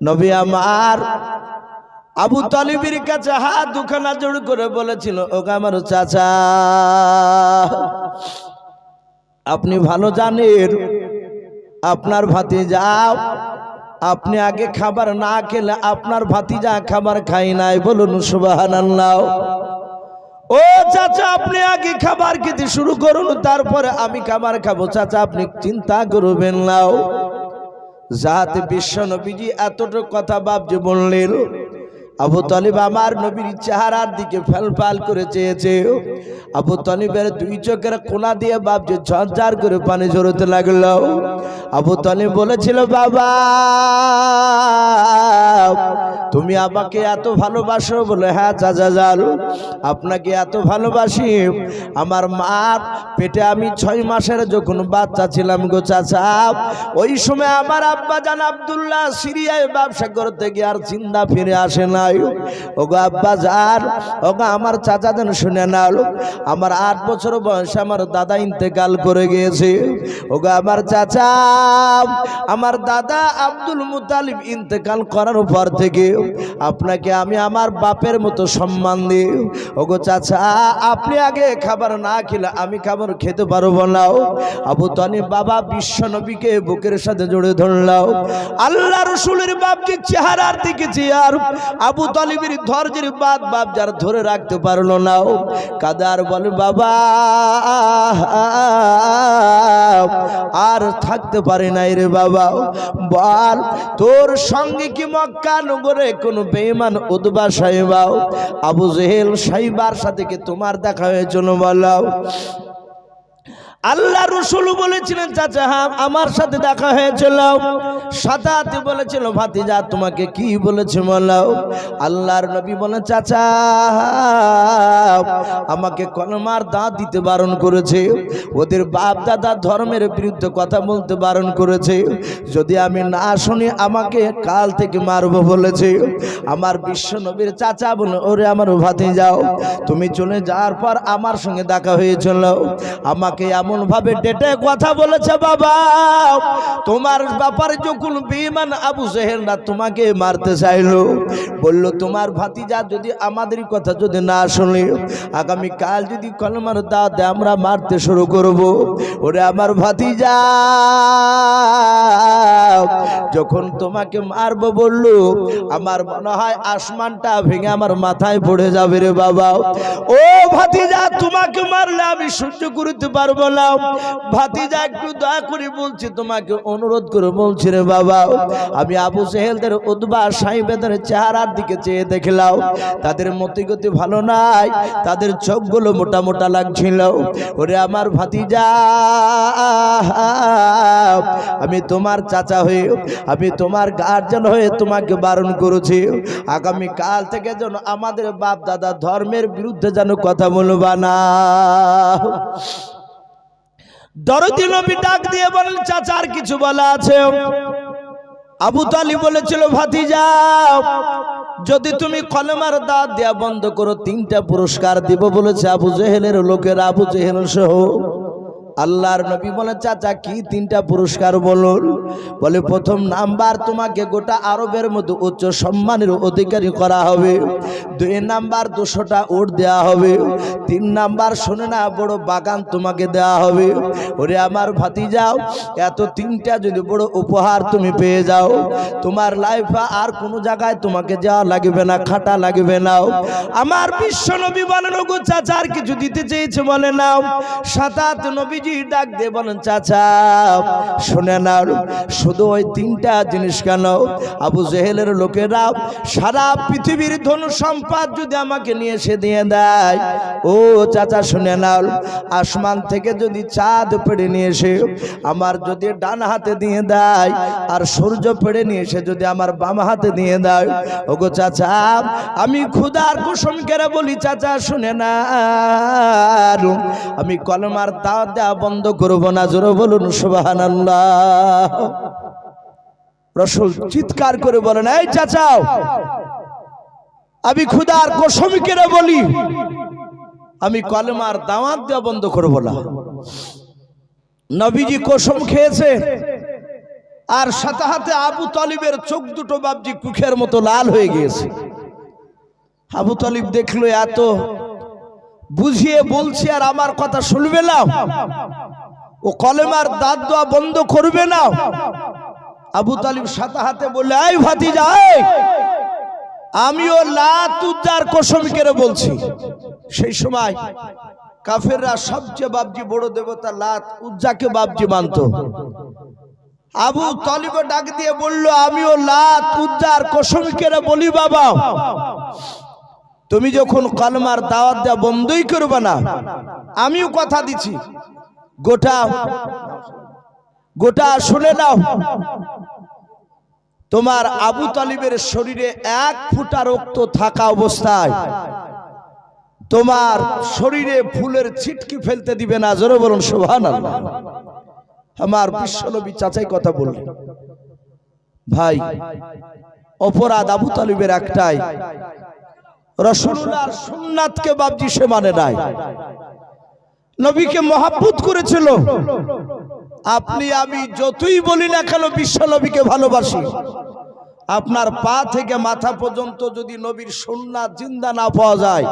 নবী আমার আবু তালিবের কাছে হাত দুখানা জোড় করে বলেছিল, ওগো আমার চাচা, আপনি ভালো জানেন আপনার ভাতিজা, আপনি আগে খাবার না খেলে আপনার ভাতিজা খাবার খাই নাই। বলুন সুবহানাল্লাহ। ও চাচা, আপনি আগে খাবার খেতে শুরু করুন, তারপরে আমি খাবার খাবো। চাচা আপনি চিন্তা করবেন না, যাতে বিশ্ব নবীজি এতটুকু কথা বাপজি বললেন, আবু তালিব আমার নবীর চেহারার দিকে ফেলফাল করে চেয়েছে। আবু তালিবের দুই চোখের কোনা দিয়ে বাপজি ঝরঝর করে পানি ঝরতে লাগলো। আবু তালিব বলেছিল, বাবা তুমি আমাকে এত ভালোবাসো? বলে, হ্যাঁ চাচা জান, আপনাকে এত ভালোবাসি। আমার মার পেটে আমি 6 মাসের যখন বাচ্চা ছিলাম গো চাচা, ওই সময় আমার আব্বা জান আব্দুল্লাহ সিরিয়ায় ব্যবসা করতে গিয়ে আর জিন্দা ফিরে আসে নাই। ওগো আব্বা জান, ওগো আমার চাচা জান শুনে নাও, আমার 8 বছর বয়সে আমার দাদা ইন্তেকাল করে গিয়েছে। ওগো আমার চাচা, আমার দাদা আব্দুল মুতালিব ইন্তেকাল করার পর থেকে আপনাকে আমি আমার বাপের মতো সম্মান দিই। ওগো চাচা, আপনি আগে খাবার না খেলে আমি খাবার খেতে পারবো না। আবু তালিব বাবা বিশ্ব নবীকে বুকের সাথে জড়ে ধরলাম। আল্লাহ রসুলের বাপকে চেহারার দিকে চেয়ার আবু তালিবের ধৈর্যের বাদ বাপ যার ধরে রাখতে পারলো না, কাদার বলে, বাবা আর থাকতে পারে নাই রে বাবা, বল তোর সঙ্গে কি মক্কা নগরে কোন বেঈমান উতবা সাহেবা আবু জেহেল সাহেবার সাথে কি তোমার দেখা হয়েছিল? বলো। আল্লাহ রসুল বলেছিলেন, চাচা হ্যাঁ আমার সাথে দেখা হয়েছিল। সাথে বলেছিল, ভাতিজা তোমাকে কি বলেছে বলো। আল্লাহর নবী বলেন, চাচা আমাকে কলমার দাঁত দিতে বারণ করেছে, ওদের বাপ দাদা ধর্মের বিরুদ্ধে কথা বলতে বারণ করেছে, যদি আমি না শুনি আমাকে কাল থেকে মারবো বলেছে। আমার বিশ্ব নবীর চাচা বলে, ওরে আমার ভাতিজাও, তুমি চলে যাওয়ার পর আমার সঙ্গে দেখা হয়েছিল, আমাকে এমন ভাবে ডেটে কথা বলেছে, বাবা তোমার ব্যাপারে যখন বেঈমান আবু জেহেল না তোমাকে মারতে চাইলো, বলল তোমার ভাতিজা যদি আমাদের কথা যদি না শুনে আগামী কাল যদি কলমার দাঁত আমরা মারতে শুরু করব। ওরে আমার ভাতিজা, যখন তোমাকে মারবো বললো, আমার মনে হয় আসমানটা ভেঙে আমার মাথায় পড়ে যাবে রে বাবা। ও ভাতিজা, তোমাকে মারলে আমি সহ্য করতে পারবো না। ভাতিজা একটু দয়া করে বলছি, তোমাকে অনুরোধ করে বলছি রে বাবা, আমি আবু জেহেলদের উতবা সাহেবেদের চেহারার দিকে চেয়ে দেখলাম, তাদের মতিগতি ভালো নাই, তাদের চোখগুলো মোটা মোটা লাগছিল। ওরে আমার ভাতিজা, আমি তোমার চাচা হয়ে, আমি তোমার গার্জিয়ান হয়ে তোমাকে বারণ করেছি, আগামী কাল থেকে যেন আমাদের বাপ দাদা ধর্মের বিরুদ্ধে যেন কথা বলবা না। দরদি নবী ডাক দিয়ে বলেন, চাচা আর কিছু বলা আছে? আবু তালিব বলেছিল, ভাতিজা যদি তুমি কলমার দাঁত দেয়া বন্ধ করো 3টা পুরস্কার দিব বলেছে আবু জেহেলের লোকেরা, আবু জেহেল সহ। আল্লাহর নবী বলে, চাচা কি 3টা পুরস্কার বলুন? বলে, প্রথম নাম্বার তোমাকে গোটা আরবের মধ্যে উচ্চ সম্মানের অধিকারী করা হবে, 2 নাম্বার 200টা উট দেওয়া হবে, 3 নাম্বার শুনে না বড় বাগান তোমাকে দেওয়া হবে। ওরে আমার ভাতিজাও, এত 3টা যদি বড় উপহার তুমি পেয়ে যাও, তোমার লাইফে আর কোনো জায়গায় তোমাকে যাওয়া লাগবে না, খাটা লাগবে না। আমার বিশ্ব নবী বলেন, ওগো চাচা আর কিছু দিতে চেয়েছে? বলে, নাও। সাথে নবীজি ডাক দিয়ে বলেন, চাচা শুনে নাও, শুধু ওই 3টা জিনিস কেন, আবু জেহেলের লোকেরা সারা পৃথিবীর ধন সম্পদ যদি আমাকে নিয়ে এসে দিয়ে দেয়, ও চাচা শুনে নাও, আসমান থেকে যদি চাঁদ পেড়ে নিয়ে এসে আমার যদি ডান হাতে দিয়ে দেয়, আর সূর্য পেড়ে নিয়ে এসে যদি আমার বাম হাতে দিয়ে দেয়, ওগো চাচা আমি খোদার কসম করে বলি, চাচা শুনে না, আমি কলমার দাওয়াত দেওয়া বন্ধ করব না। জোরে বলুন সুবহানাল্লাহ। রাসূল চিৎকার করে বলেন, এই চাচা আমি খোদার কসম করে বলি, আমি কলমার দাওয়াত দেওয়া বন্ধ করব না। নবীজি কসম খেয়েছে, আর সাথে আবু তালিবের চোখ দুটো বাপজি কুখের মতো লাল হয়ে গিয়েছে। আবু তালিব দেখলো এত বুঝিয়ে বলছি আর আমার কথা শুনবে না, ও কলেমার দাঁত দেওয়া বন্ধ করবে না। আবু তালিব সাথে বললে, এই ভাতিজা, আমিও লাত উজ্জার কসম করে বলছি। সেই সময় কাফেররা সবচেয়ে বাপজি বড় দেবতা লাত উজ্জাকে বাপজি মানত। আবু তালিব ডাক দিয়ে বলল, আমিও লাত উজ্জার কসম করে বলি বাবা, তুমি যখন কলমার দাওয়াত দেওয়া বন্ধই করবে না, আমিও কথা দিচ্ছি, গোটা গোটা শুনে নাও, তোমার আবু তালিবের শরীরে 1 ফোঁটা রক্ত থাকা অবস্থায় তোমার শরীরে ফুলের ছিটকি ফেলতে দিবে না। জোরে বলুন সুবহানাল্লাহ। আমার বিশ্বনবী চাচাই কথা বললেন। ভাই, অপরাধ আবু তালিবের একটাই, রাসূলুল্লাহর সুন্নাতকে বাবজি সে মানে নাই, নবীকে মহব্বত করেছিল। আপনি আমি যতই বলি না কেন বিশ্বনবীকে ভালোবাসি, আপনার পা থেকে মাথা পর্যন্ত যদি নবীর সুন্নাত জিন্দা না পাওয়া যায়,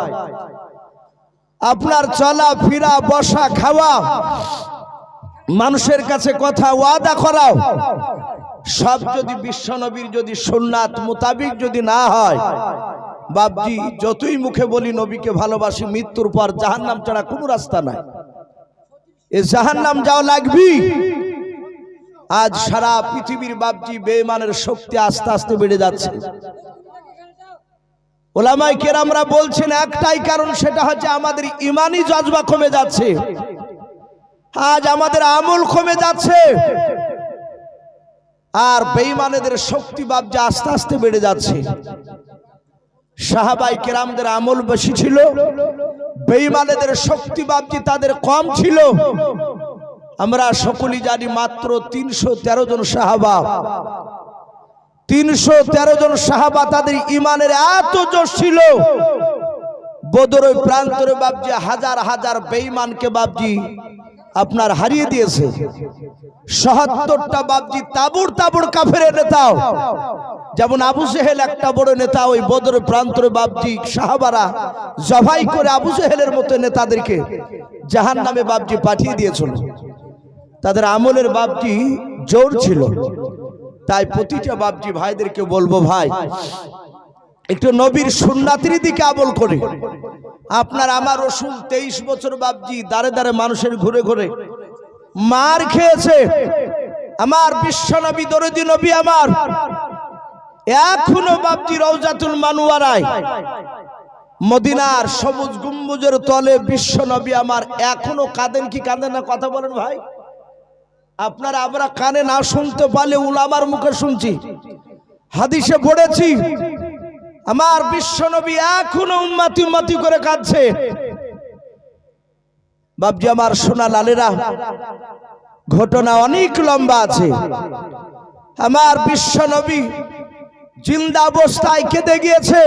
আপনার চলা ফিরা বসা খাওয়া মানুষের কাছে কথা ওয়াদা করাও সব যদি বিশ্বনবীর যদি সুন্নাত মোতাবিক যদি না হয়, বাবজি যতই মুখে বলি নবীকে ভালোবাসি, মৃত্যুর পর জাহান্নাম ছাড়া কোনো রাস্তা নাই, এ জাহান্নাম যাওয়া লাগবি। আজ সারা পৃথিবীর বাবজি বেঈমানের শক্তি আস্তে আস্তে বেড়ে যাচ্ছে। ওলামায়ে কেরামরা বলছেন একটাই কারণ, সেটা হচ্ছে আমাদের ঈমানি জজবা কমে যাচ্ছে, আজ আমাদের আমল কমে যাচ্ছে, আর বেঈমানদের শক্তি বাবজি আস্তে আস্তে বেড়ে যাচ্ছে। সাহাবায়ে কেরামদের আমল বেশি ছিল, বেঈমানদের শক্তি বাবজি তাদের কম ছিল। আমরা সকলেই জানি মাত্র 313 জন সাহাবা, 313 জন সাহাবা, তাদের ঈমানের এত জোশ ছিল, বদরের প্রান্তরে বাবজি হাজার হাজার বেঈমানকে বাবজি আপনার হারিয়ে দিয়েছে। ৭৭টা বাবজি তাবুর তাবুর কাফেরের নেতাও, যেমন আবু জেহেল একটা বড় নেতা, ওই বদরের প্রান্তরে বাবজি সাহাবারা জবাই করে আবু জেহেলের মতো নেতাদেরকে জাহান্নামে বাবজি পাঠিয়ে দিয়েছিল। তাদের আমলের বাবজি জোর ছিল। তাই প্রতিটা বাবজি ভাইদেরকে বলবো, ভাই একটু নবীর সুন্নাতের দিকে আমল করে। আপনার আমার রাসূল 23 বছর বাবজি দাঁড়ে দাঁড়ে মানুষের ঘুরে ঘুরে মার খেয়েছে। আমার বিশ্বনবী দরদি নবী আমার এখনো বাবজি রওজাতুল মানওয়ারায় মদিনার সবুজ গম্বুজের তলে বিশ্বনবী আমার এখনো কাঁদেন কি কাঁদেন না? কথা বলেন ভাই। আপনারা আমরা কানে না শুনতে পারলে উলামার মুখে শুনছি, হাদিসে পড়েছি, আমার বিশ্বনবী এখনো উম্মতি উম্মতি করে কাঁদছে। বাবজি আমার সোনা লালেরা, ঘটনা অনেক লম্বা আছে। আমার বিশ্বনবী জিন্দা অবস্থায় কেঁদে গিয়েছে,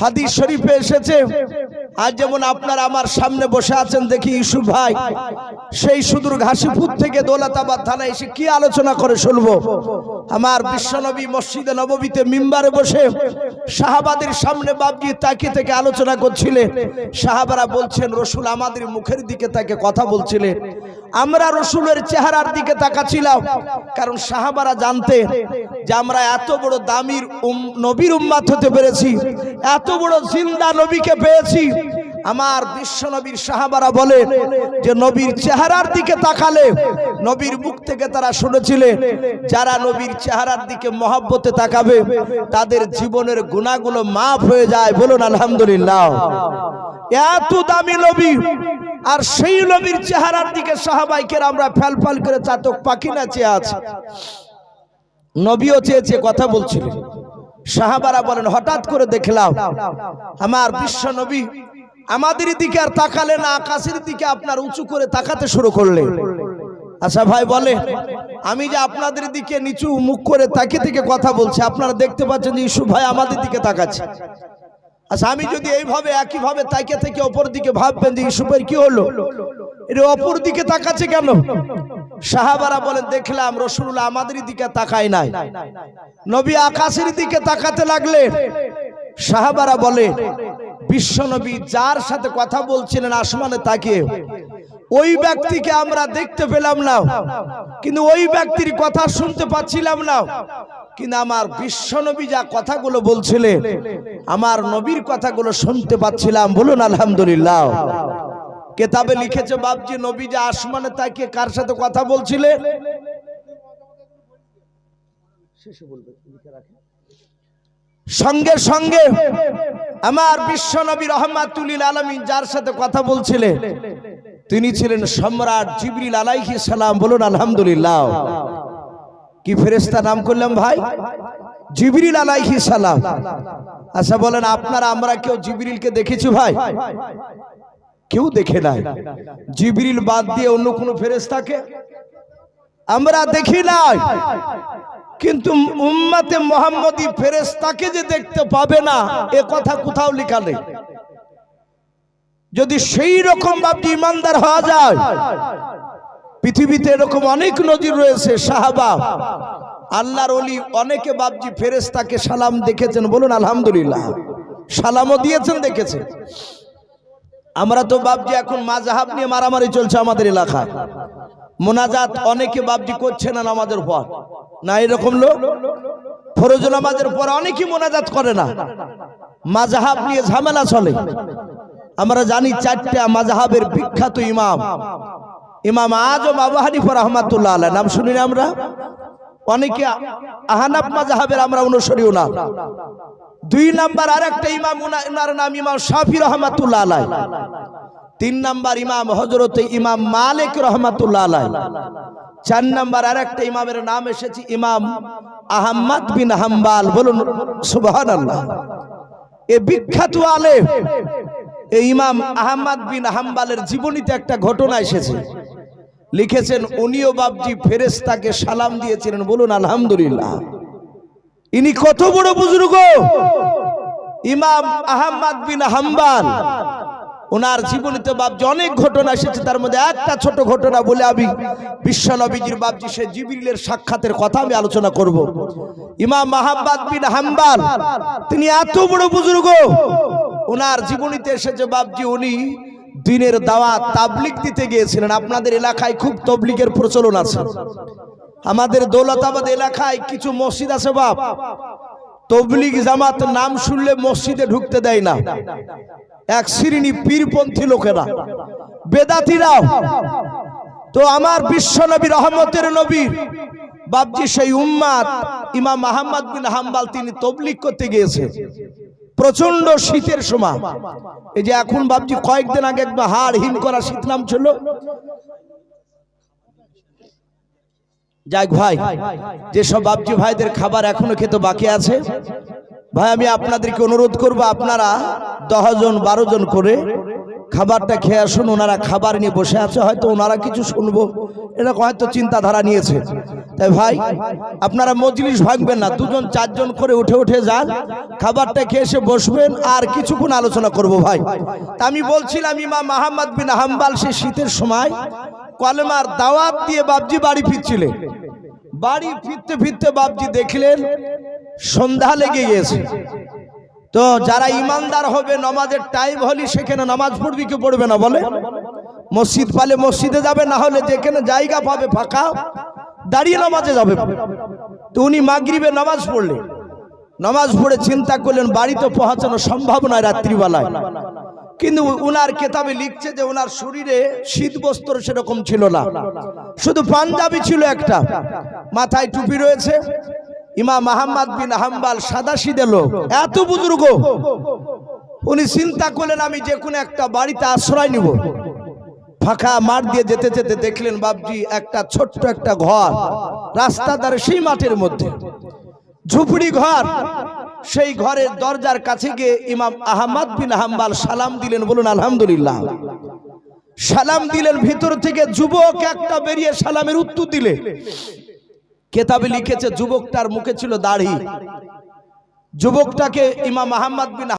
হাদিস শরীফে এসেছে। আজ যেমন আপনারা আমার সামনে বসে আছেন, দেখি ইউসুফ ভাই সেই সুদূর ঘাসিপুর থেকে দৌলতাবাদ থানায় এসে কি আলোচনা করে শুনবো। আমার বিশ্বনবী মসজিদে নববীতে মিম্বারে বসে সাহাবাদের সামনে বাবজি তাকিয়ে থেকে আলোচনা করছিলেন। সাহাবারা বলছেন, রসুল আমাদের মুখের দিকে তাকে কথা বলছিলেন, আমরা রসুলের চেহারার দিকে তাকাচ্ছিলাম। কারণ সাহাবারা জানতেন যে আমরা এত বড় দামির নবীর উম্মত হতে পেরেছি, এত বড় জিন্দা নবীকে পেয়েছি। আমার বিশ্বনবীর সাহাবারা বলে যে নবীর চেহারার দিকে তাকালে নবীর মুখ থেকে তারা শুনেছিলেন, যারা নবীর চেহারার দিকে মহব্বতে তাকাবে তাদের জীবনের গুনাহগুলো মাফ হয়ে যায়। বলুন আলহামদুলিল্লাহ। এত দামি নবী, আর সেই নবীর চেহারার দিকে সাহাবায়ে কেরামরা ফ্যালফাল করে চাতক পাখি না চেয়ে আছে। নবীও চেয়েছে, কথা বলছিলেন। সাহাবারা বলেন, হঠাৎ করে দেখলাম আমার বিশ্ব নবী আমাদের দিকে আর তাকালে না, আকাশের দিকে আপনার উঁচু করে তাকাতে শুরু করলেন। আচ্ছা ভাই বলে, আমি যে আপনাদের দিকে নিচু মুখ করে তাকিয়ে থেকে কথা বলছি, আপনারা দেখতে পাচ্ছেন যে ইউসুফ ভাই আমাদের দিকে তাকাচ্ছে। আচ্ছা আমি যদি এইভাবে একইভাবে তাকিয়ে থেকে অপর দিকে ভাববেন যে ইউসুফের কি হলো, এটা অপর দিকে তাকাচ্ছে কেন? সাহাবারা বলেন, দেখলাম রাসূলুল্লাহ আমাদের দিকে তাকায় নাই, নবী আকাশের দিকে তাকাতে লাগলেন। সাহাবারা বলে, বিশ্বনবী যার সাথে কথা বলছিলেন আসমানে তাকিয়ে, ওই ব্যক্তিকে আমরা দেখতে পেলাম না, কিন্তু ওই ব্যক্তির কথা শুনতে পাচ্ছিলাম না, কিন্তু আমার বিশ্বনবী যা কথাগুলো বলছিলেন আমার নবীর কথাগুলো শুনতে পাচ্ছিলাম। বলুন আলহামদুলিল্লাহ। কেতাবে লিখেছে বাবজি, নবী যে আসমানে তাকিয়ে কার সাথে কথা বলছিলেন? শেষে বলবে, লিখে রাখে। সঙ্গে সঙ্গে আমার বিশ্ব নবী রহমাতুল লিল আলামিন যার সাথে কথা বলছিলেন তিনি ছিলেন সম্রাট জিবরিল আলাইহিস সালাম। বলুন আলহামদুলিল্লাহ। কি ফেরেশতা নাম করলাম ভাই? জিবরিল আলাইহিস সালাম। আচ্ছা বলেন আপনারা আমরা কেউ জিবরিলকে দেখেছি ভাই? কেউ দেখে নাই। জিবরিল বাদ দিয়ে অন্য কোনো ফেরেশতাকে আমরা দেখি নাই। কিন্তু উম্মতে মুহাম্মদী ফেরেশতাকে যে দেখতে পাবে না এ কথা কোথাও লেখা নেই। যদি সেই রকম ভাবে ঈমানদার হওয়া যায়, পৃথিবীতে এরকম অনেক নজির রয়েছে। সাহাবা আল্লাহর ওলি অনেকে বাপজি ফেরেশতাকে সালাম দেখেছেন। বলুন আলহামদুলিল্লাহ। সালামও দিয়েছেন, দেখেছেন। আমরা তো বাপজি এখন মাযহাব নিয়ে মারামারি চলছে আমাদের এলাকায়। মোনাজাত অনেকে বাপজি করছে না নামাজের পর, না এরকম লোক ফরজ নামাজের পর অনেকেই মোনাজাত করে না। মাযহাব নিয়ে ঝামেলা চলে। আমরা জানি চারটা মাযহাবের বিখ্যাত ইমাম, ইমাম আজম আবু হানিফা রাহমাতুল্লাহ আলাইহি নাম শুনি না আমরা? অনেকে আহনাফ মাযহাবের আমরা অনুসরীও না। দুই নাম্বার আরেকটা ইমাম, ওনার নাম ইমাম শাফি রাহমাতুল্লাহ আলাইহি। তিন নাম্বার ইমাম হযরত ইমাম মালিক রাহমাতুল্লাহ আলাইহি। চার নাম্বার আরেকটা ইমামের নাম এসেছে ইমাম আহমদ বিন হাম্বল। বলুন সুবহানাল্লাহ। এই বিখ্যাত আলেম এই ইমাম আহমদ বিন হাম্বলের জীবনীতে একটা ঘটনা এসেছে। লিখেছেন উনিও বাপজি ফেরেশতাকে সালাম দিয়েছিলেন। বলুন আলহামদুলিল্লাহ। ইনি কত বড় বুজুর্গ ইমাম আহমদ বিন হাম্বল। ওনার জীবনীতে বাপজি অনেক ঘটনা এসেছে, তার মধ্যে একটা ছোট ঘটনা বলে আমি বিশ্ব নবীজির বাপজি সে জিবরিলের সাক্ষাতের কথা আমি আলোচনা করব। ইমাম আহমদ বিন হাম্বল তিনি এত বড় বুজুর্গ, ওনার জীবনীতে এসেছে বাপজি উনি দ্বীনের দাওয়াত তাবলীগ দিতে গিয়েছিলেন। আপনাদের এলাকায় খুব তাবলীগের প্রচলন আছে। আমাদের দৌলতাবাদ এলাকায় কিছু মসজিদ আছে বাপ, তাবলীগ জামাত নাম শুনলে মসজিদে ঢুকতে দেয় না। এক শ্রেণী পীরপন্থী লোকেরা, বেদাতীরাও। তো আমার বিশ্ব নবী রহমতের নবী বাপজি সেই উম্মাত ইমাম আহমদ বিন হাম্বল তিনি তাবলীগ করতে গিয়েছে প্রচন্ড শীতের সময়। এই যে এখন বাপজি কয়েকদিন আগে একবার হাড় হিম করা শীত নামছিল। যাক ভাই, যেসব বাপজি ভাইদের খাবার এখনো খেতে বাকি আছে ভাই, আমি আপনাদেরকে অনুরোধ করব আপনারা 10 জন 12 জন করে খাবারটা খেয়ে আসুন। ওনারা খাবার নিয়ে বসে আছে, হয়তো ওনারা কিছু শুনবো এরকম হয়তো চিন্তাধারা নিয়েছে। তাই ভাই আপনারা মজলিস ভাঙবেন না, 2 জন 4 জন করে উঠে উঠে যান, খাবারটা খেয়ে এসে বসবেন আর কিছুক্ষণ আলোচনা করব ভাই। তা আমি বলছিলাম ইমাম আহমদ বিন হাম্বল সে শীতের সময় কলেমার দাওয়াত দিয়ে বাপজি বাড়ি ফিরছিলেন। বাড়ি ফিরতে ফিরতে বাপজি দেখলেন সন্ধ্যা লেগে গেছে। তো যারা ইমানদার হবে নামাজের টাইম হলে সেখানে নামাজ পড়বি কি পড়বে না বলে? মসজিদ পালে মসজিদে যাবে, না হলে যেখানে জায়গা পাবে ফাঁকা দাঁড়িয়ে নামাজে যাবে। তো উনি মাগরিবে নামাজ পড়লেন। নামাজ পড়ে চিন্তা করলেন বাড়ি তো পৌঁছানো সম্ভব নয় রাত্রিবেলায়। কিন্তু উনার কিতাবে লিখছে যে উনার শরীরে শীত বস্ত্র সেরকম ছিল না, শুধু পাঞ্জাবি ছিল একটা, মাথায় টুপি রয়েছে। ইমাম আহমদ বিন হাম্বল সাদাসিধে লোক, এত বুজুর্গ। উনি চিন্তা করলেন আমি যে কোনো একটা বাড়িতে আশ্রয় নিব। ফাঁকা মাঠ দিয়ে যেতে যেতে দেখলেন বাপজি একটা ছোট্ট একটা ঘর রাস্তা ধারে, সেই মাঠের মধ্যে ঝুপড়ি ঘর। সেই ঘরের দরজার কাছে গিয়ে ইমাম আহমদ বিন হাম্বল সালাম দিলেন। বলুন আলহামদুলিল্লাহ। সালাম দিলেন, ভিতর থেকে যুবক একটা বেরিয়ে সালামের উত্তর দিলে। কিতাবে লিখেছে যুবকটার মুখে ছিল দাড়ি। যুবকটাকে ইমাম আহমদ বিন